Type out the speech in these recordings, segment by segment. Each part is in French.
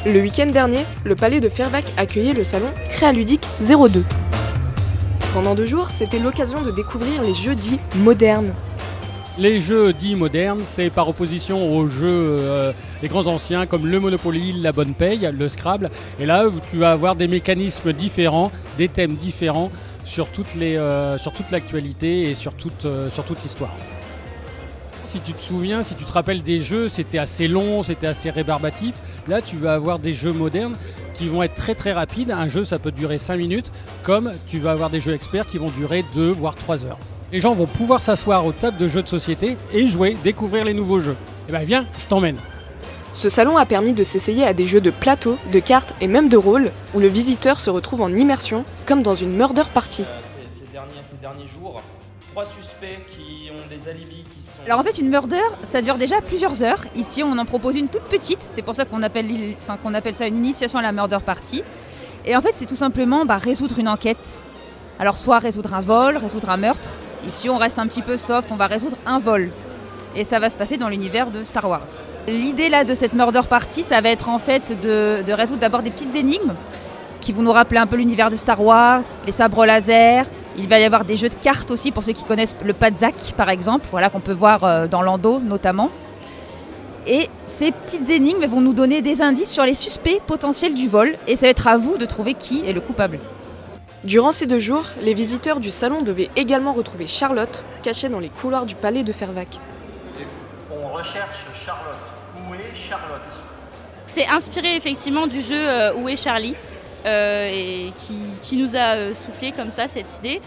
Le week-end dernier, le palais de Fervaques accueillait le salon Créaludique 02. Pendant 2 jours, c'était l'occasion de découvrir les jeux dits modernes. Les jeux dits modernes, c'est par opposition aux jeux les grands anciens comme le Monopoly, la Bonne Paye, le Scrabble. Et là, tu vas avoir des mécanismes différents, des thèmes différents sur toute l'actualité et sur toute l'histoire. Si tu te souviens, si tu te rappelles des jeux, c'était assez long, c'était assez rébarbatif. Là, tu vas avoir des jeux modernes qui vont être très très rapides. Un jeu, ça peut durer 5 minutes, comme tu vas avoir des jeux experts qui vont durer 2 voire 3 heures. Les gens vont pouvoir s'asseoir aux tables de jeux de société et jouer, découvrir les nouveaux jeux. Eh ben viens, je t'emmène. Ce salon a permis de s'essayer à des jeux de plateau, de cartes et même de rôle, où le visiteur se retrouve en immersion, comme dans une murder party. Ces derniers jours, 3 suspects qui ont des alibis qui sont... Alors en fait une murder, ça dure déjà plusieurs heures. Ici on en propose une toute petite, c'est pour ça qu'on appelle ça une initiation à la murder party. Et en fait c'est tout simplement résoudre une enquête. Alors soit résoudre un vol, résoudre un meurtre. Ici on reste un petit peu soft, on va résoudre un vol. Et ça va se passer dans l'univers de Star Wars. L'idée là de cette murder party, ça va être en fait de résoudre d'abord des petites énigmes qui vont nous rappeler un peu l'univers de Star Wars, les sabres laser. Il va y avoir des jeux de cartes aussi pour ceux qui connaissent le Padzac par exemple, voilà, qu'on peut voir dans Lando notamment. Et ces petites énigmes vont nous donner des indices sur les suspects potentiels du vol et ça va être à vous de trouver qui est le coupable. Durant ces 2 jours, les visiteurs du salon devaient également retrouver Charlotte, cachée dans les couloirs du palais de Fervaques. On recherche Charlotte. Où est Charlotte? C'est inspiré effectivement du jeu Où est Charlie et qui nous a soufflé comme ça cette idée.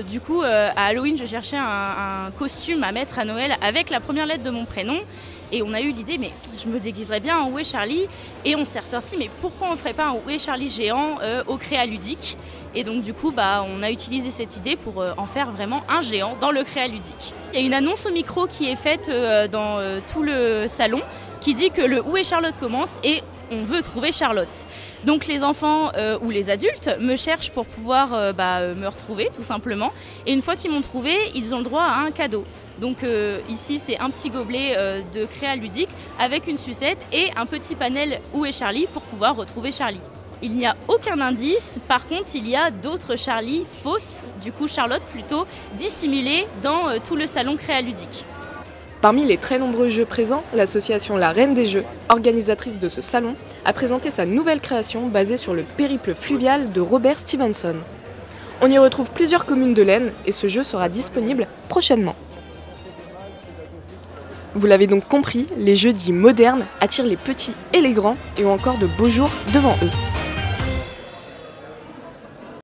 Du coup, à Halloween, je cherchais un costume à mettre à Noël avec la première lettre de mon prénom. Et on a eu l'idée, mais je me déguiserais bien en Où est Charlie? Et on s'est ressorti, mais pourquoi on ne ferait pas un Où est Charlie géant au Créaludique? Et donc du coup, on a utilisé cette idée pour en faire vraiment un géant dans le Créaludique. Il y a une annonce au micro qui est faite dans tout le salon qui dit que le Où est Charlotte commence et on veut trouver Charlotte. Donc les enfants ou les adultes me cherchent pour pouvoir me retrouver tout simplement. Et une fois qu'ils m'ont trouvé, ils ont le droit à un cadeau. Donc ici c'est un petit gobelet de Créaludique avec une sucette et un petit panel Où est Charlie pour pouvoir retrouver Charlie. Il n'y a aucun indice, par contre il y a d'autres Charlie fausses, du coup Charlotte plutôt, dissimulées dans tout le salon Créaludique. Parmi les très nombreux jeux présents, l'association La Reine des Jeux, organisatrice de ce salon, a présenté sa nouvelle création basée sur le périple fluvial de Robert Stevenson. On y retrouve plusieurs communes de l'Aisne et ce jeu sera disponible prochainement. Vous l'avez donc compris, les jeux dits modernes attirent les petits et les grands et ont encore de beaux jours devant eux.